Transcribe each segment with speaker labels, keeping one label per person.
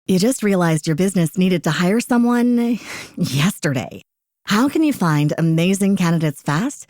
Speaker 1: You just realized your business needed to hire someone yesterday. How can you find amazing candidates fast?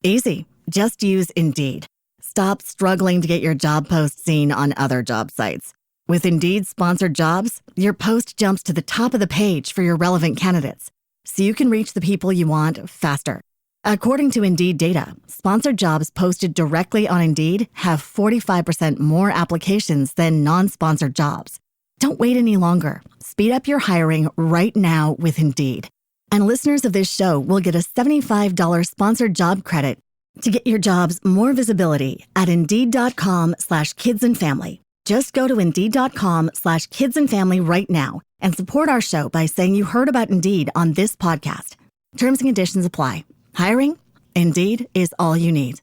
Speaker 1: Easy. Just use Indeed. Stop struggling to get your job post seen on other job sites. With Indeed sponsored jobs, your post jumps to the top of the page for your relevant candidates, so you can reach the people you want faster. According to Indeed data, sponsored jobs posted directly on Indeed have 45% more applications than non-sponsored jobs. Don't wait any longer. Speed up your hiring right now with Indeed. And listeners of this show will get a $75 sponsored job credit to get your jobs more visibility at Indeed.com/kidsandfamily. Just go to Indeed.com/kidsandfamily right now and support our show by saying you heard about Indeed on this podcast. Terms and conditions apply. Hiring? Indeed is all you need.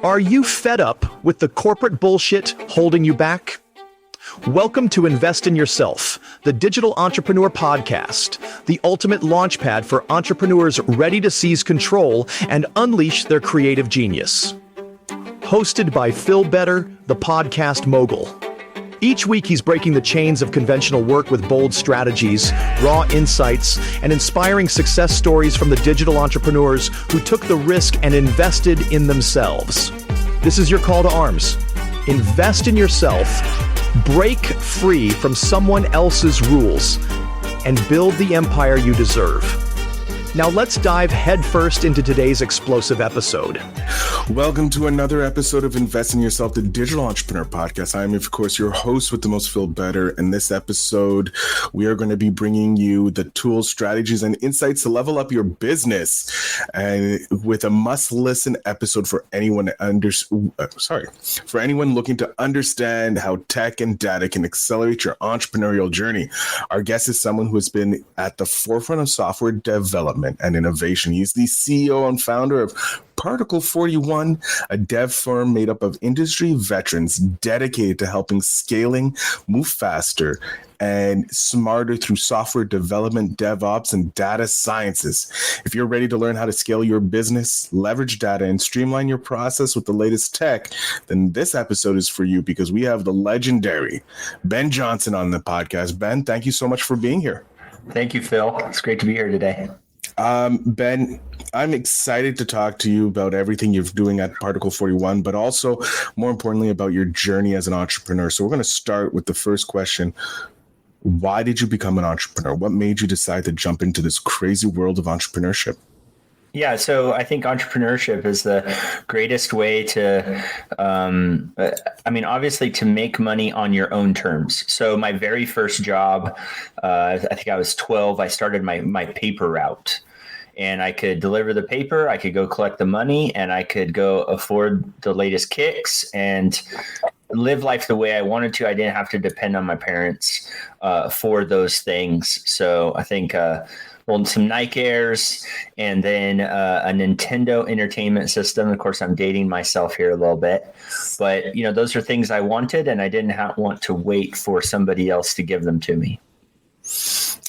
Speaker 2: Are you fed up with the corporate bullshit holding you back? Welcome to Invest in Yourself, the Digital Entrepreneur Podcast, the ultimate launchpad for entrepreneurs ready to seize control and unleash their creative genius. Hosted by Phil Better, the Podcast Mogul. Each week he's breaking the chains of conventional work with bold strategies, raw insights, and inspiring success stories from the digital entrepreneurs who took the risk and invested in themselves. This is your call to arms. Invest in yourself, break free from someone else's rules, and build the empire you deserve. Now let's dive headfirst into today's explosive episode.
Speaker 3: Welcome to another episode of Invest in Yourself, the Digital Entrepreneur Podcast. I am, of course, your host with the most, Phil Better. In this episode, we are going to be bringing you the tools, strategies, and insights to level up your business, and with a must-listen episode for anyone for anyone looking to understand how tech and data can accelerate your entrepreneurial journey. Our guest is someone who has been at the forefront of software development and innovation. He's the CEO and founder of Particle 41, a dev firm made up of industry veterans dedicated to helping scaling move faster and smarter through software development, DevOps, and data sciences. If you're ready to learn how to scale your business, leverage data, and streamline your process with the latest tech, then this episode is for you, because we have the legendary Ben Johnson on the podcast. Ben, thank you so much for being here.
Speaker 4: Thank you, Phil. It's great to be here today.
Speaker 3: Ben, I'm excited to talk to you about everything you're doing at Particle 41, but also, more importantly, about your journey as an entrepreneur. So we're going to start with the first question. Why did you become an entrepreneur? What made you decide to jump into this crazy world of entrepreneurship?
Speaker 4: Yeah, so I think entrepreneurship is the greatest way to, obviously to make money on your own terms. So my very first job, I think I was 12, I started my paper route. And I could deliver the paper, I could go collect the money, and I could go afford the latest kicks and live life the way I wanted to. I didn't have to depend on my parents for those things. So I think some Nike Airs, and then a Nintendo Entertainment System. Of course, I'm dating myself here a little bit, but those are things I wanted, and I didn't want to wait for somebody else to give them to me.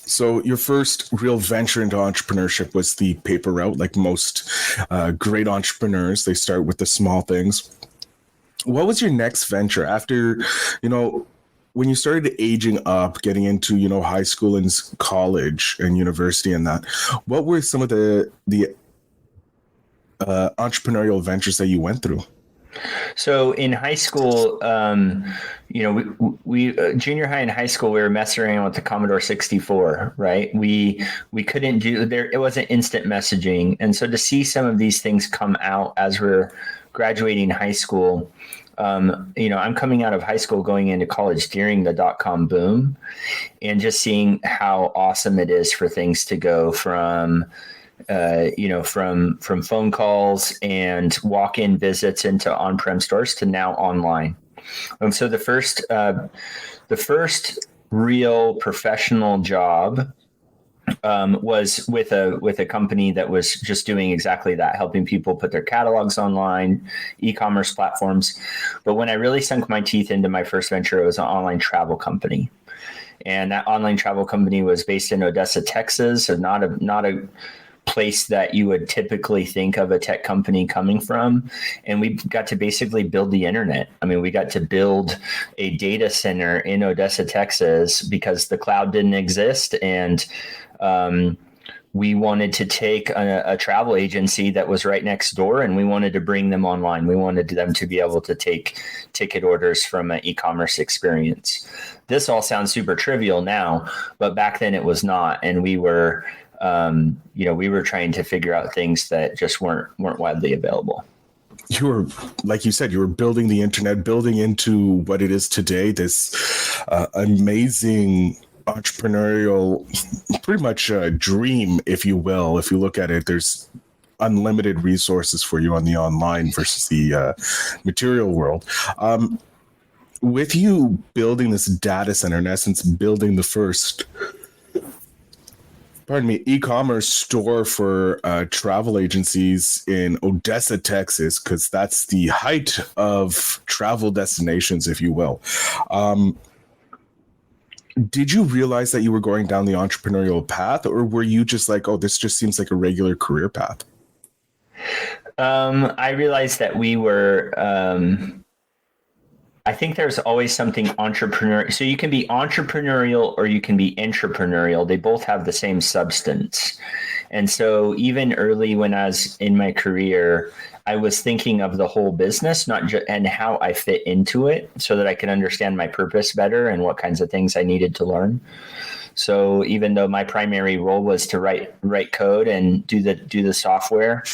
Speaker 3: So your first real venture into entrepreneurship was the paper route. Like most great entrepreneurs, they start with the small things. What was your next venture after, when you started aging up, getting into, high school and college and university and that? What were some of the entrepreneurial ventures that you went through?
Speaker 4: So in high school, we junior high and high school, we were messing around with the Commodore 64, right? We couldn't do there. It wasn't instant messaging. And so to see some of these things come out as we're graduating high school, I'm coming out of high school, going into college during the .com boom, and just seeing how awesome it is for things to go from phone calls and walk-in visits into on-prem stores to now online. And so the first real professional job was with a company that was just doing exactly that, helping people put their catalogs online, e-commerce platforms. But when I really sunk my teeth into my first venture, it was an online travel company. And that online travel company was based in Odessa, Texas, so not a place that you would typically think of a tech company coming from. And we got to basically build the internet. I mean, we got to build a data center in Odessa, Texas, because the cloud didn't exist. And we wanted to take a travel agency that was right next door, and we wanted to bring them online. We wanted them to be able to take ticket orders from an e-commerce experience. This all sounds super trivial now, but back then it was not. And we were, we were trying to figure out things that just weren't widely available.
Speaker 3: You were, like you said, you were building the internet, building into what it is today, this amazing entrepreneurial, pretty much a dream, if you will. If you look at it, there's unlimited resources for you on the online versus the material world. With you building this data center, in essence, building the first, e-commerce store for travel agencies in Odessa, Texas, because that's the height of travel destinations, if you will. Did you realize that you were going down the entrepreneurial path, or were you just like, oh, this just seems like a regular career path?
Speaker 4: I realized that we were, I think there's always something entrepreneurial. So you can be entrepreneurial or you can be entrepreneurial. They both have the same substance. And so even early when I was in my career, I was thinking of the whole business, and how I fit into it, so that I could understand my purpose better and what kinds of things I needed to learn. So even though my primary role was to write code and do the software,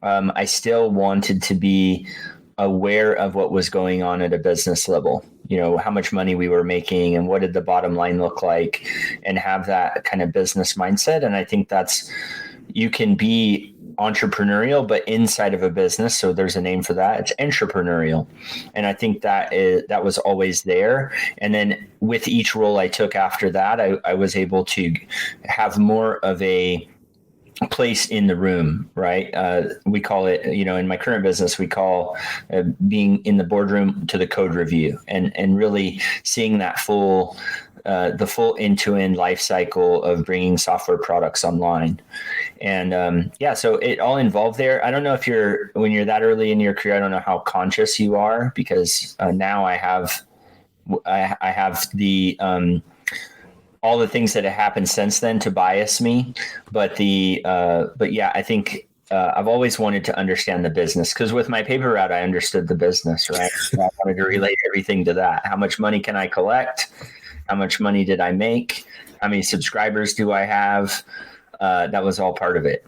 Speaker 4: I still wanted to be aware of what was going on at a business level. How much money we were making and what did the bottom line look like, and have that kind of business mindset. And I think you can be entrepreneurial, but inside of a business. So there's a name for that. It's entrepreneurial. And I think that was always there. And then with each role I took after that, I was able to have more of a place in the room, right? We call it, in my current business, we call being in the boardroom to the code review, and really seeing that the full end-to-end life cycle of bringing software products online. And so it all involved there. I don't know if when you're that early in your career, I don't know how conscious you are, because now I have the all the things that have happened since then to bias me. But I think I've always wanted to understand the business, because with my paper route, I understood the business, right? I wanted to relate everything to that. How much money can I collect? How much money did I make? How many subscribers do I have? That was all part of it.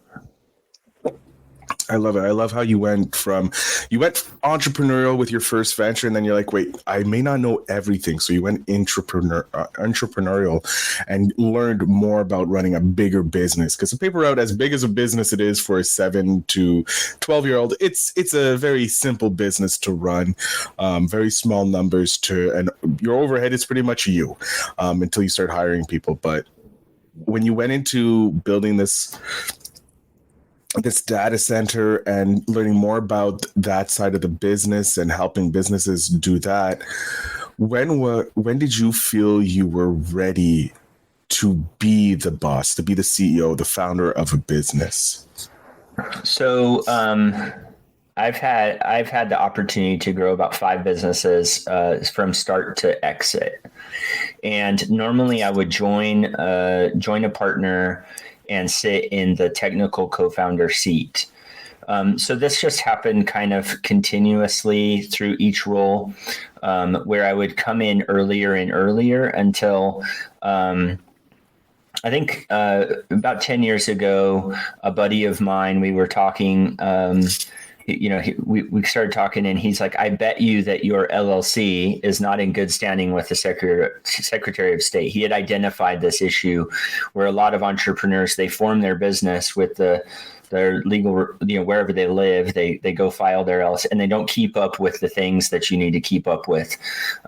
Speaker 3: I love it. I love how you went entrepreneurial with your first venture, and then you're like, wait, I may not know everything. So you went entrepreneurial and learned more about running a bigger business. Because a paper route, as big as a business it is for a 7 to 12-year-old, it's a very simple business to run, very small numbers and your overhead is pretty much you until you start hiring people. But when you went into building this data center and learning more about that side of the business and helping businesses do that, when did you feel you were ready to be the boss, to be the CEO, the founder of a business?
Speaker 4: So I've had the opportunity to grow about 5 businesses from start to exit. And normally I would join a partner and sit in the technical co-founder seat. So this just happened kind of continuously through each role, where I would come in earlier and earlier until I think about 10 years ago, a buddy of mine, we were talking, we started talking, and he's like, I bet you that your LLC is not in good standing with the Secretary of State. He had identified this issue where a lot of entrepreneurs, they form their business with their legal, wherever they live, they go file their LLC, and they don't keep up with the things that you need to keep up with.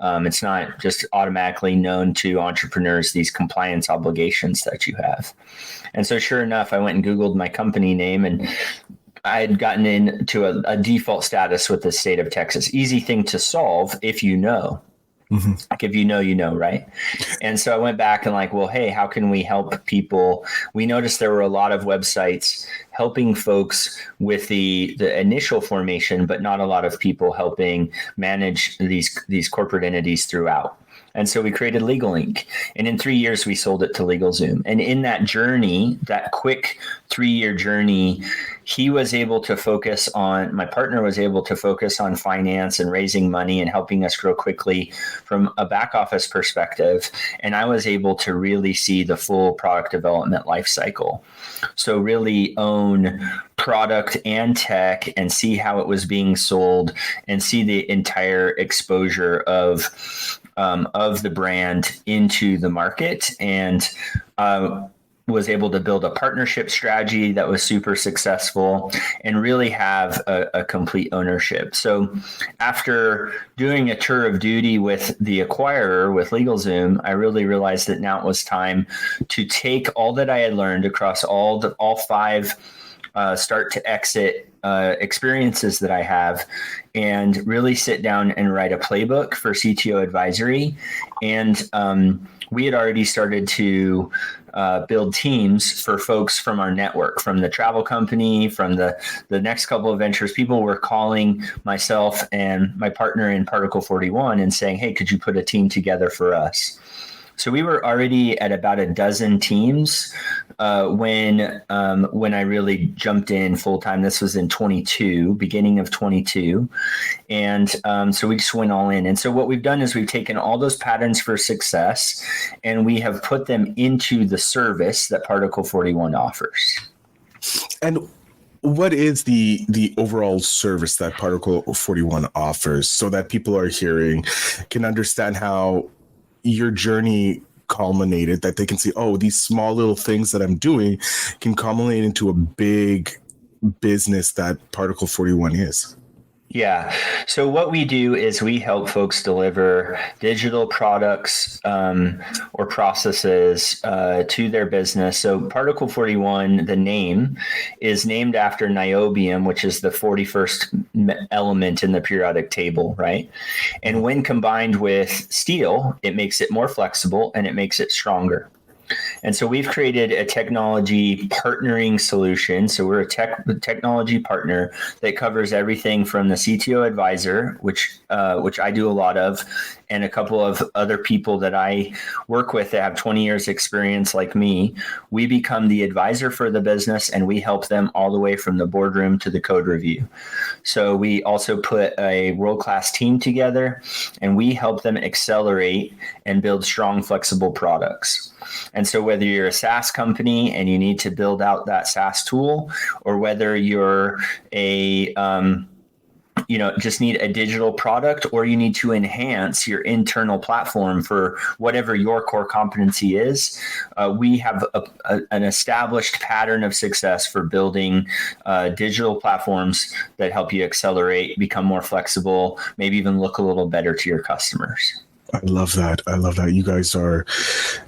Speaker 4: It's not just automatically known to entrepreneurs, these compliance obligations that you have. And so sure enough, I went and Googled my company name, and I had gotten into a default status with the state of Texas. Easy thing to solve if you know. Like if you know, right? And so I went back and like, well, hey, how can we help people? We noticed there were a lot of websites helping folks with the initial formation, but not a lot of people helping manage these corporate entities throughout. And so we created Legal Inc. And in 3 years, we sold it to LegalZoom. And in that journey, that quick 3-year journey, my partner was able to focus on finance and raising money and helping us grow quickly from a back office perspective. And I was able to really see the full product development life cycle. So really own product and tech and see how it was being sold and see the entire exposure of the brand into the market, and was able to build a partnership strategy that was super successful and really have a complete ownership. So after doing a tour of duty with the acquirer, with LegalZoom, I really realized that now it was time to take all that I had learned across all 5 start to exit experiences that I have, and really sit down and write a playbook for CTO advisory. And we had already started to build teams for folks from our network, from the travel company, from the next couple of ventures. People were calling myself and my partner in Particle 41 and saying, hey, could you put a team together for us? So we were already at about a dozen teams when I really jumped in full time. This was in beginning of 22. And so we just went all in. And so what we've done is we've taken all those patterns for success and we have put them into the service that Particle 41 offers.
Speaker 3: And what is the overall service that Particle 41 offers, so that people are hearing can understand how your journey culminated, that they can see, oh, these small little things that I'm doing can culminate into a big business that Particle 41 is?
Speaker 4: Yeah. So what we do is we help folks deliver digital products or processes to their business. So Particle 41, the name, is named after niobium, which is the 41st element in the periodic table, right? And when combined with steel, it makes it more flexible and it makes it stronger. And so we've created a technology partnering solution. So we're a technology partner that covers everything from the CTO advisor, which I do a lot of, and a couple of other people that I work with that have 20 years experience like me. We become the advisor for the business and we help them all the way from the boardroom to the code review. So we also put a world-class team together and we help them accelerate and build strong, flexible products. And so whether you're a SaaS company and you need to build out that SaaS tool, or whether you're just need a digital product, or you need to enhance your internal platform for whatever your core competency is, we have an established pattern of success for building digital platforms that help you accelerate, become more flexible, maybe even look a little better to your customers.
Speaker 3: I love that. You guys are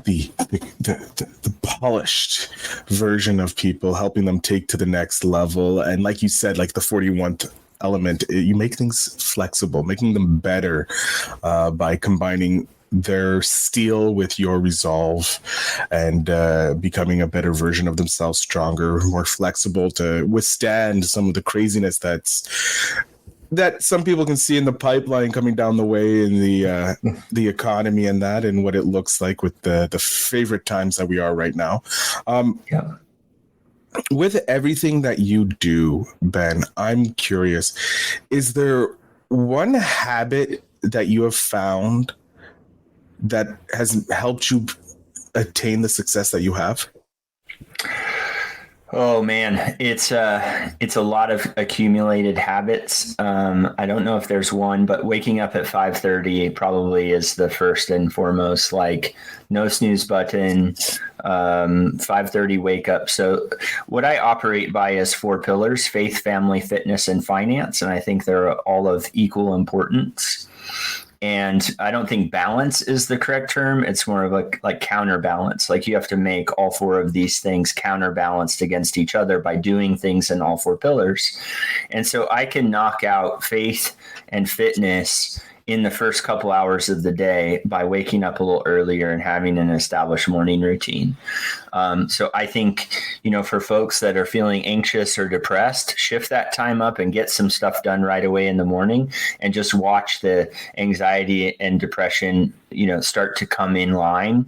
Speaker 3: the polished version of people, helping them take to the next level. And like you said, like the 41th element, you make things flexible, making them better by combining their steel with your resolve, and becoming a better version of themselves, stronger, more flexible to withstand some of the craziness that some people can see in the pipeline coming down the way in the economy and that, and what it looks like with the favorite times that we are right now.
Speaker 4: Yeah.
Speaker 3: With everything that you do, Ben, I'm curious, is there one habit that you have found that has helped you attain the success that you have?
Speaker 4: Oh man, it's a lot of accumulated habits. I don't know if there's one, but waking up at 5:30 probably is the first and foremost. Like, no snooze button, 5:30 wake up. So what I operate by is 4 pillars: faith, family, fitness, and finance. And I think they're all of equal importance. And I don't think balance is the correct term. It's more of like counterbalance. Like, you have to make all 4 of these things counterbalanced against each other by doing things in all 4 pillars. And so I can knock out faith and fitness in the first couple hours of the day by waking up a little earlier and having an established morning routine. So I think, for folks that are feeling anxious or depressed, shift that time up and get some stuff done right away in the morning, and just watch the anxiety and depression, start to come in line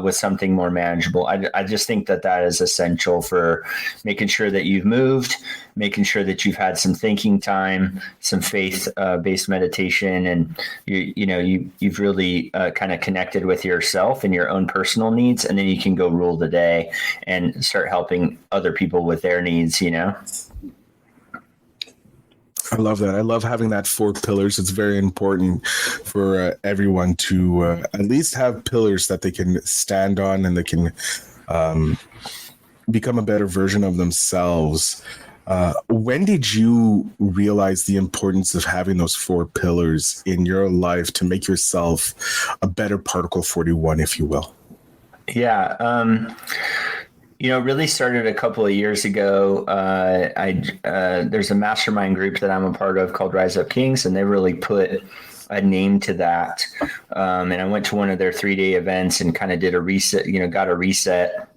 Speaker 4: with something more manageable. I just think that is essential for making sure that you've moved, making sure that you've had some thinking time, some faith-based meditation, and you've really kind of connected with yourself and your own personal needs, and then you can go rule the day and start helping other people with their needs.
Speaker 3: I love that. I love having that 4 pillars. It's very important for everyone to at least have pillars that they can stand on, and they can become a better version of themselves. When did you realize the importance of having those 4 pillars in your life to make yourself a better Particle 41, if you will?
Speaker 4: Yeah. Really started a couple of years ago. There's a mastermind group that I'm a part of called Rise Up Kings, and they really put a name to that. And I went to one of their 3-day events and kind of did a reset, got a reset.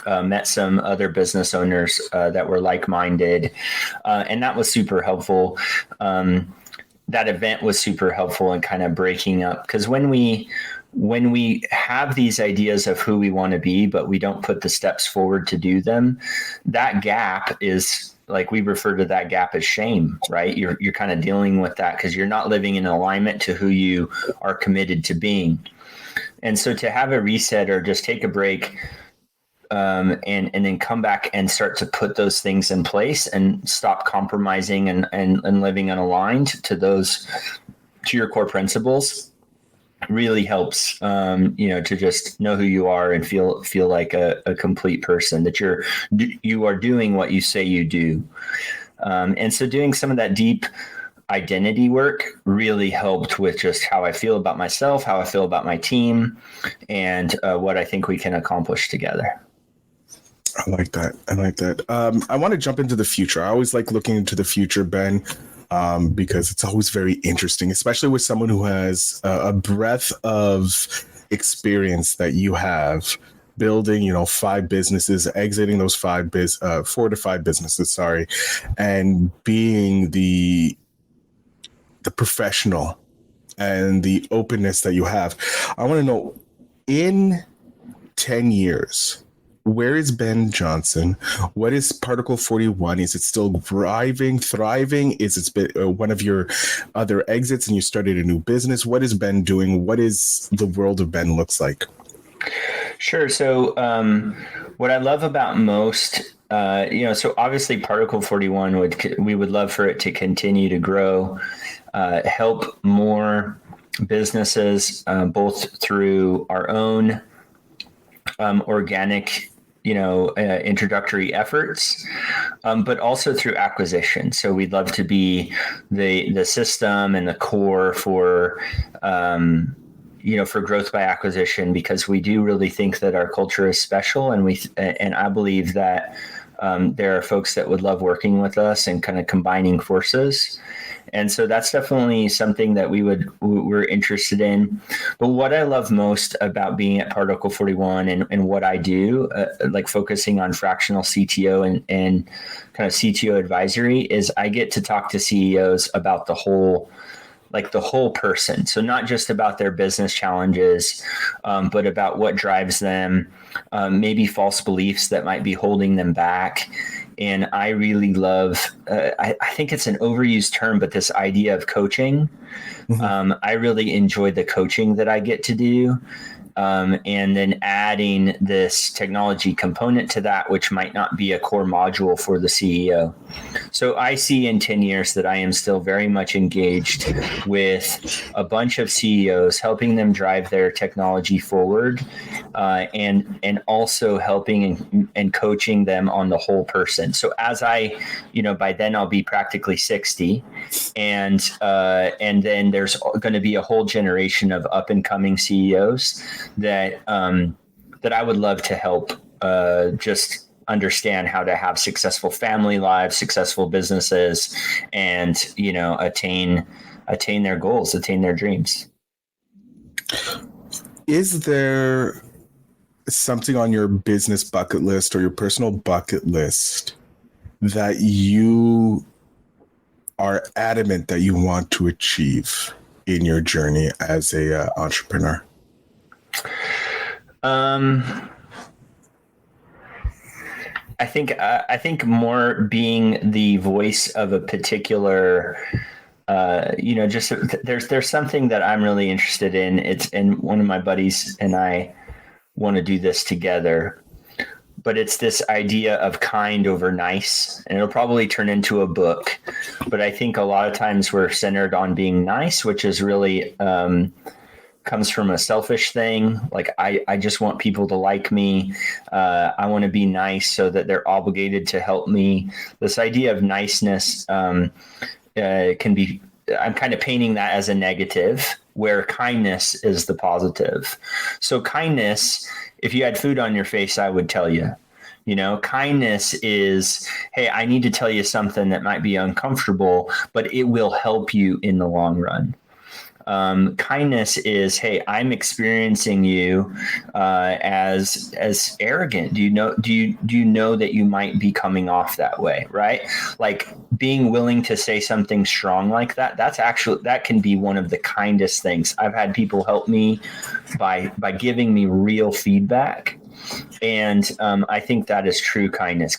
Speaker 4: Met some other business owners that were like-minded, and that was super helpful. That event was super helpful in kind of breaking up, because when we have these ideas of who we want to be, but we don't put the steps forward to do them, that gap is, like, we refer to that gap as shame, right? You're kind of dealing with that because you're not living in alignment to who you are committed to being. And so to have a reset or just take a break, and then come back and start to put those things in place and stop compromising and living unaligned to your core principles, really helps, to just know who you are and feel like a complete person, that you are doing what you say you do. And so doing some of that deep identity work really helped with just how I feel about myself, how I feel about my team, and what I think we can accomplish together.
Speaker 3: I like that. I want to jump into the future. I always like looking into the future, Ben, because it's always very interesting, especially with someone who has a breadth of experience that you have, building, 5 businesses, exiting those 4 to 5 businesses, and being the professional and the openness that you have. I want to know, in 10 years, where is Ben Johnson? What is Particle 41? Is it still thriving? Is it been one of your other exits and you started a new business? What is Ben doing? What is the world of Ben looks like?
Speaker 4: Sure. So what I love about most, so obviously Particle 41, we would love for it to continue to grow, help more businesses, both through our own organic introductory efforts, but also through acquisition. So we'd love to be the system and the core for growth by acquisition, because we do really think that our culture is special, and I believe that there are folks that would love working with us and kind of combining forces. And so that's definitely something that we're interested in. But what I love most about being at Particle 41 and what I do, like focusing on fractional CTO and kind of CTO advisory, is I get to talk to CEOs about the whole person. So not just about their business challenges, but about what drives them, maybe false beliefs that might be holding them back. And I really love, I think it's an overused term, but this idea of coaching. Mm-hmm. I really enjoy the coaching that I get to do. And then adding this technology component to that, which might not be a core module for the CEO. So I see in 10 years that I am still very much engaged with a bunch of CEOs, helping them drive their technology forward, and also helping and coaching them on the whole person. So as by then I'll be practically 60, and then there's going to be a whole generation of up and coming CEOs that I would love to help just understand how to have successful family lives, successful businesses, and attain attain their goals, attain their dreams.
Speaker 3: Is there something on your business bucket list or your personal bucket list that you are adamant that you want to achieve in your journey as a entrepreneur?
Speaker 4: I think more being the voice of a particular, just there's something that I'm really interested in. And one of my buddies and I want to do this together, but it's this idea of kind over nice, and it'll probably turn into a book. But I think a lot of times we're centered on being nice, which is really, comes from a selfish thing. Like I just want people to like me. I want to be nice so that they're obligated to help me. This idea of niceness can be, I'm kind of painting that as a negative, where kindness is the positive. So kindness, if you had food on your face, I would tell you. Kindness is, hey, I need to tell you something that might be uncomfortable, but it will help you in the long run. Kindness is, hey, I'm experiencing you as arrogant. Do you know that you might be coming off that way, right? Like being willing to say something strong like that. That can be one of the kindest things. I've had people help me by giving me real feedback. And I think that is true kindness.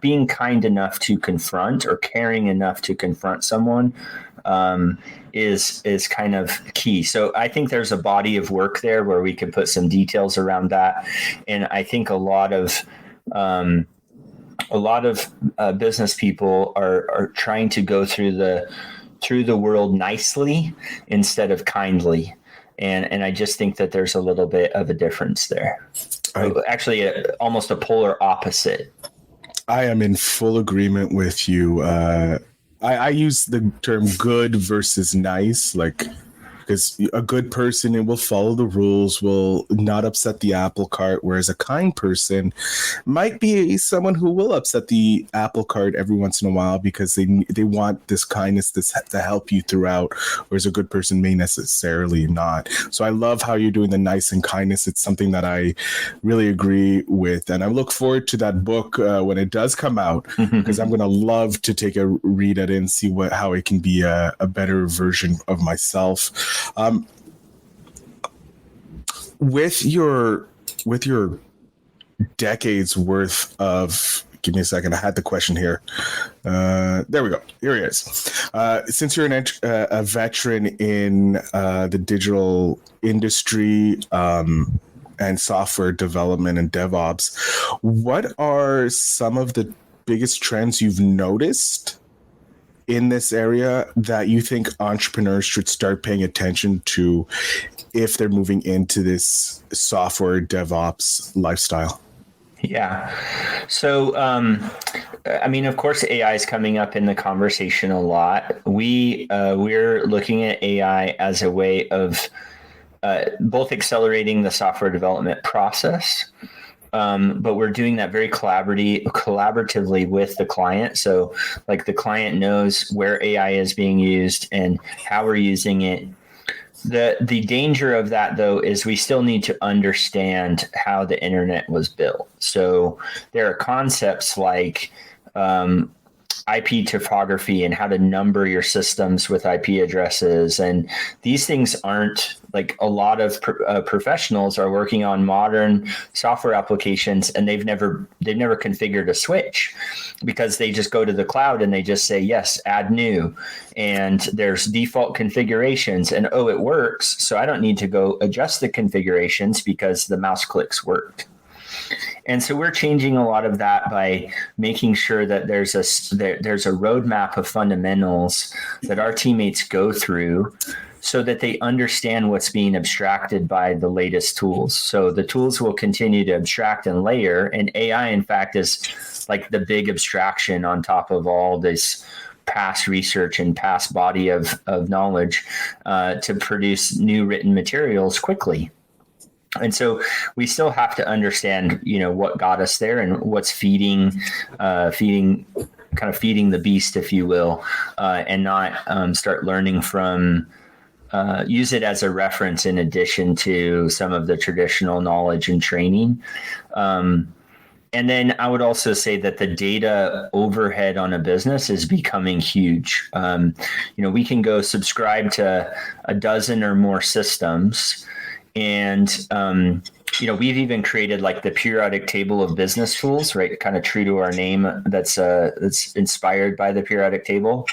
Speaker 4: Being kind enough to confront, or caring enough to confront someone is kind of key. So I think there's a body of work there where we can put some details around that. And I think a lot of business people are trying to go through the world nicely instead of kindly. And I just think that there's a little bit of a difference there. Actually, almost a polar opposite.
Speaker 3: I am in full agreement with you. I use the term good versus nice, because a good person will follow the rules, will not upset the apple cart, whereas a kind person might be someone who will upset the apple cart every once in a while because they want this kindness to help you throughout, whereas a good person may necessarily not. So I love how you're doing the nice and kindness. It's something that I really agree with, and I look forward to that book when it does come out, because I'm going to love to take a read at it and see how it can be a better version of myself. With your decades worth of, give me a second, I had the question here. There we go. Here it is. Since you're a veteran in the digital industry and software development and DevOps, what are some of the biggest trends you've noticed in this area that you think entrepreneurs should start paying attention to if they're moving into this software DevOps lifestyle?
Speaker 4: Yeah. So, of course, AI is coming up in the conversation a lot. We're looking at AI as a way of both accelerating the software development process, but we're doing that very collaboratively with the client. So like the client knows where AI is being used and how we're using it. The danger of that, though, is we still need to understand how the internet was built. So there are concepts like IP topography and how to number your systems with IP addresses. And these things aren't, like, a lot of professionals are working on modern software applications and they've never configured a switch, because they just go to the cloud and they just say, yes, add new. And there's default configurations and, oh, it works. So I don't need to go adjust the configurations because the mouse clicks worked. And so we're changing a lot of that by making sure that there's a roadmap of fundamentals that our teammates go through so that they understand what's being abstracted by the latest tools. So the tools will continue to abstract and layer, and AI, in fact, is like the big abstraction on top of all this past research and past body of knowledge to produce new written materials quickly. And so we still have to understand, what got us there and what's feeding kind of feeding the beast, if you will, and not start learning from, use it as a reference in addition to some of the traditional knowledge and training. And then I would also say that the data overhead on a business is becoming huge. We can go subscribe to a dozen or more systems, and we've even created like the periodic table of business tools, right? Kind of true to our name. That's inspired by the periodic table.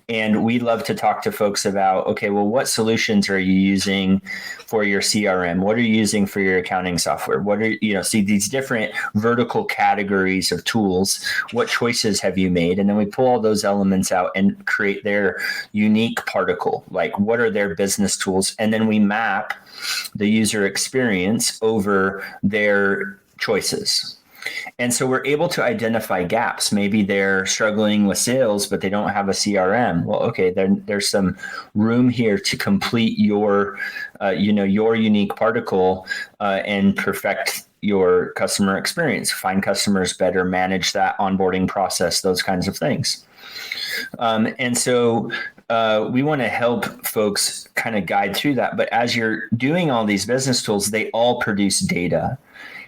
Speaker 4: And we love to talk to folks about, okay, well, what solutions are you using for your CRM? What are you using for your accounting software? What are, see these different vertical categories of tools. What choices have you made? And then we pull all those elements out and create their unique particle. Like, what are their business tools? And then we map the user experience over their choices. And so we're able to identify gaps. Maybe they're struggling with sales, but they don't have a CRM. Well, okay, then there's some room here to complete your unique particle and perfect your customer experience, find customers better, manage that onboarding process, those kinds of things. And so we want to help folks kind of guide through that. But as you're doing all these business tools, they all produce data.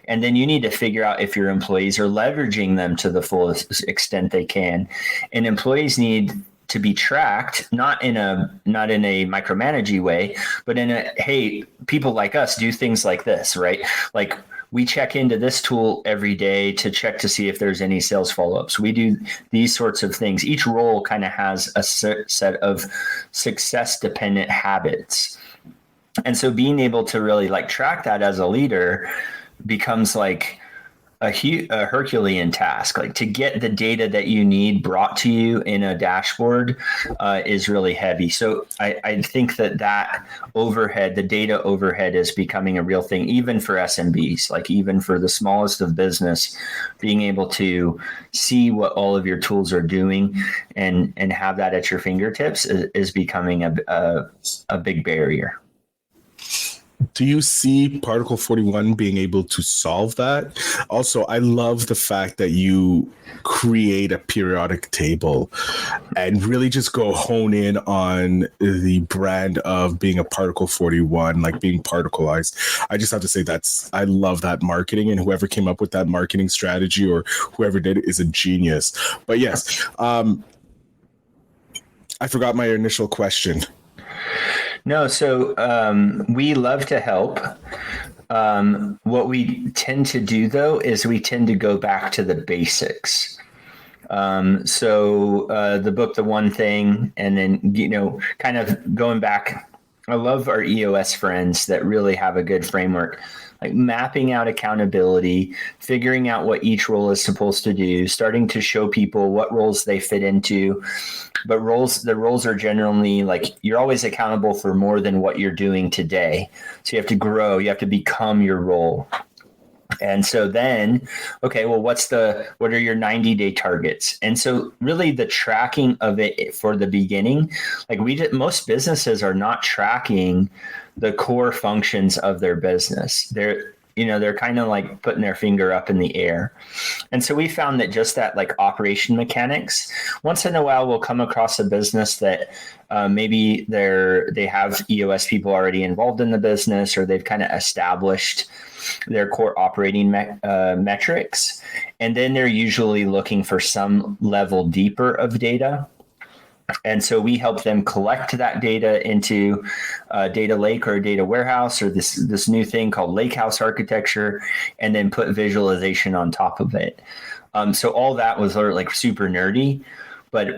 Speaker 4: And then you need to figure out if your employees are leveraging them to the fullest extent they can. And employees need to be tracked, not in a micromanaging way, but in a, hey, people like us do things like this, right? Like, we check into this tool every day to check to see if there's any sales follow-ups. We do these sorts of things. Each role kind of has a set of success-dependent habits. And so being able to really like track that as a leader becomes like a Herculean task. Like, to get the data that you need brought to you in a dashboard is really heavy. So I think that overhead, the data overhead, is becoming a real thing, even for SMBs, like even for the smallest of business. Being able to see what all of your tools are doing and have that at your fingertips is becoming a big barrier.
Speaker 3: Do you see Particle 41 being able to solve that? Also, I love the fact that you create a periodic table and really just go hone in on the brand of being a Particle 41, like being particleized. I just have to say I love that marketing, and whoever came up with that marketing strategy or whoever did it is a genius. But yes, I forgot my initial question.
Speaker 4: No, so we love to help. What we tend to do, though, is we tend to go back to the basics. So the book, The One Thing, and then, kind of going back, I love our EOS friends that really have a good framework, like mapping out accountability, figuring out what each role is supposed to do, starting to show people what roles they fit into. But the roles are generally like, you're always accountable for more than what you're doing today. So you have to grow, you have to become your role. And so then, okay, well, what are your 90-day targets? And so really the tracking of it for the beginning, like most businesses are not tracking the core functions of their business. They're kind of like putting their finger up in the air. And so we found that just that like operation mechanics, once in a while we'll come across a business that maybe they have EOS people already involved in the business, or they've kind of established their core operating metrics. And then they're usually looking for some level deeper of data. And so we help them collect that data into a data lake or a data warehouse, or this new thing called lakehouse architecture, and then put visualization on top of it. So all that was like super nerdy, but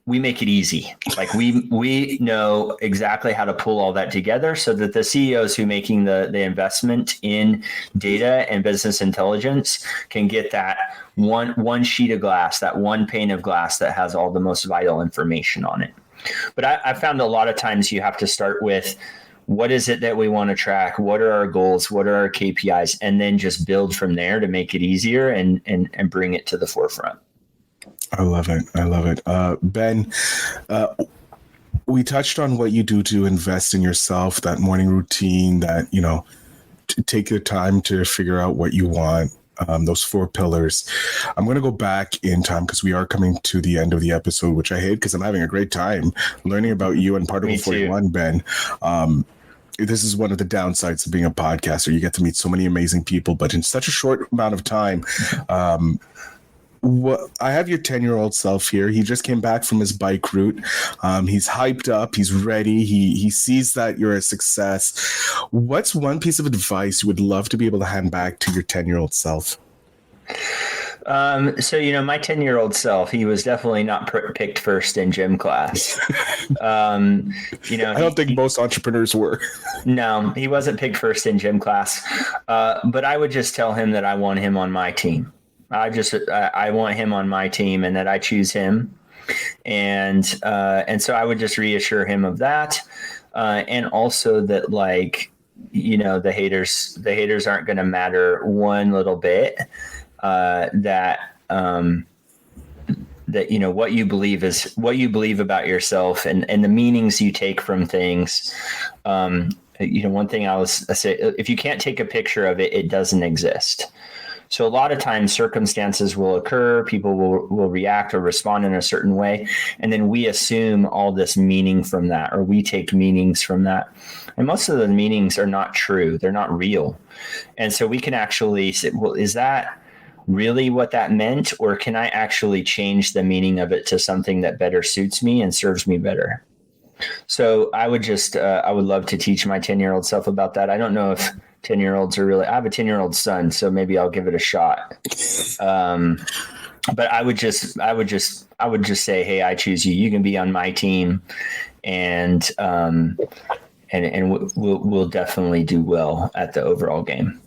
Speaker 4: we make it easy. Like we know exactly how to pull all that together so that the CEOs who are making the investment in data and business intelligence can get that one sheet of glass, that one pane of glass that has all the most vital information on it. But I found a lot of times you have to start with, what is it that we want to track? What are our goals? What are our KPIs? And then just build from there to make it easier and bring it to the forefront.
Speaker 3: I love it. Ben, we touched on what you do to invest in yourself, that morning routine, that, to take the time to figure out what you want those 4 pillars. I'm going to go back in time because we are coming to the end of the episode, which I hate because I'm having a great time learning about you and Particle 41, Ben. This is one of the downsides of being a podcaster. You get to meet so many amazing people, but in such a short amount of time. I have your 10-year-old self here. He just came back from his bike route. He's hyped up. He's ready. He sees that you're a success. What's one piece of advice you would love to be able to hand back to your 10-year-old self?
Speaker 4: My 10-year-old self, he was definitely not picked first in gym class.
Speaker 3: I don't think most entrepreneurs were.
Speaker 4: No, he wasn't picked first in gym class. But I would just tell him that I want him on my team. I want him on my team and that I choose him. And so I would just reassure him of that. And also that the haters aren't going to matter one little bit, that what you believe is what you believe about yourself and the meanings you take from things. One thing I say, if you can't take a picture of it, it doesn't exist. So a lot of times circumstances will occur, people will react or respond in a certain way, and then we assume all this meaning from that, or we take meanings from that. And most of the meanings are not true. They're not real. And so we can actually say, well, is that really what that meant? Or can I actually change the meaning of it to something that better suits me and serves me better? So I would I would love to teach my 10-year-old self about that. I don't know if 10-year-olds are really, I have a 10-year-old son, so maybe I'll give it a shot. But I would just say, hey, I choose you. You can be on my team, and we'll definitely do well at the overall game.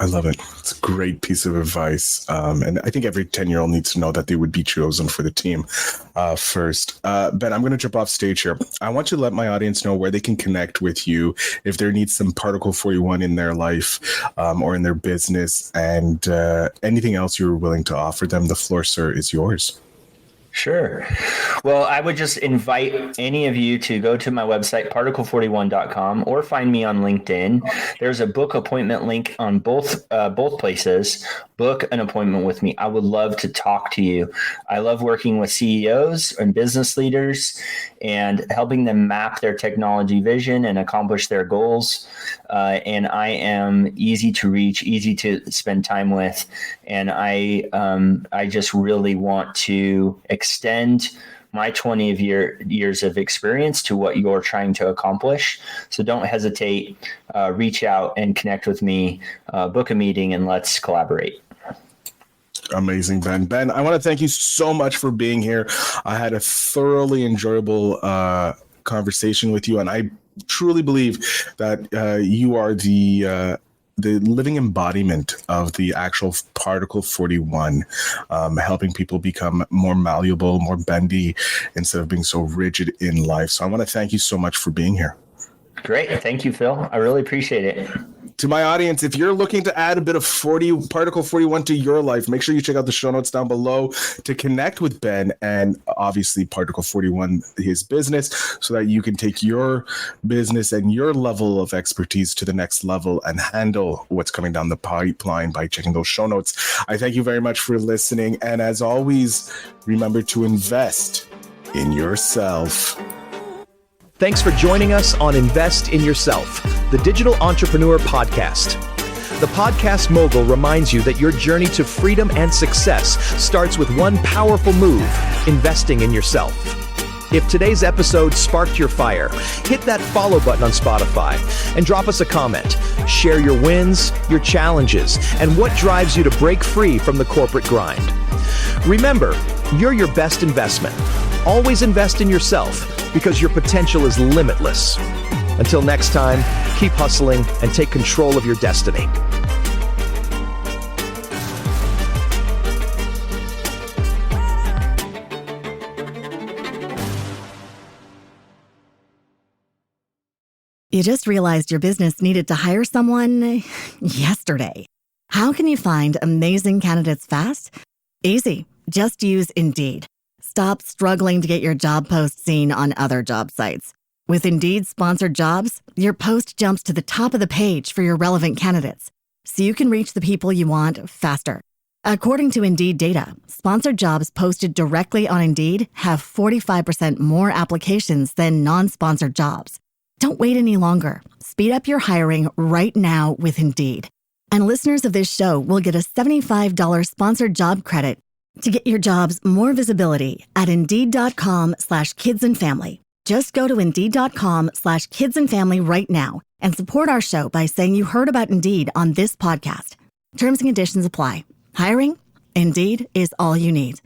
Speaker 3: I love it. It's a great piece of advice. And I think every 10-year-old needs to know that they would be chosen for the team first. Ben, I'm going to jump off stage here. I want you to let my audience know where they can connect with you if there needs some Particle 41 in their life or in their business, and anything else you're willing to offer them. The floor, sir, is yours.
Speaker 4: Sure. Well, I would just invite any of you to go to my website, particle41.com, or find me on LinkedIn. There's a book appointment link on both places. Book an appointment with me. I would love to talk to you. I love working with CEOs and business leaders and helping them map their technology vision and accomplish their goals. And I am easy to reach, easy to spend time with. And I just really want to extend my 20 years of experience to what you're trying to accomplish. So don't hesitate, reach out and connect with me, book a meeting, and let's collaborate.
Speaker 3: Amazing, Ben. Ben, I want to thank you so much for being here. I had a thoroughly enjoyable conversation with you, and I truly believe that you are the living embodiment of the actual Particle 41, helping people become more malleable, more bendy, instead of being so rigid in life. So I want to thank you so much for being here.
Speaker 4: Great. Thank you, Phil. I really appreciate it.
Speaker 3: To my audience, if you're looking to add a bit of Particle 41 to your life, make sure you check out the show notes down below to connect with Ben and obviously Particle 41, his business, so that you can take your business and your level of expertise to the next level and handle what's coming down the pipeline by checking those show notes. I thank you very much for listening. And as always, remember to invest in yourself.
Speaker 2: Thanks for joining us on Invest in Yourself, the Digital Entrepreneur Podcast. The Podcast Mogul reminds you that your journey to freedom and success starts with one powerful move: investing in yourself. If today's episode sparked your fire, hit that follow button on Spotify and drop us a comment. Share your wins, your challenges, and what drives you to break free from the corporate grind. Remember, you're your best investment. Always invest in yourself, because your potential is limitless. Until next time, keep hustling and take control of your destiny.
Speaker 1: You just realized your business needed to hire someone yesterday. How can you find amazing candidates fast? Easy. Just use Indeed. Stop struggling to get your job post seen on other job sites. With Indeed sponsored jobs, your post jumps to the top of the page for your relevant candidates. so you can reach the people you want faster. According to Indeed data, sponsored jobs posted directly on Indeed have 45% more applications than non-sponsored jobs. Don't wait any longer. Speed up your hiring right now with Indeed. And listeners of this show will get a $75 sponsored job credit to get your jobs more visibility at Indeed.com/kidsandfamily. Just go to Indeed.com/kidsandfamily right now and support our show by saying you heard about Indeed on this podcast. Terms and conditions apply. Hiring? Indeed is all you need.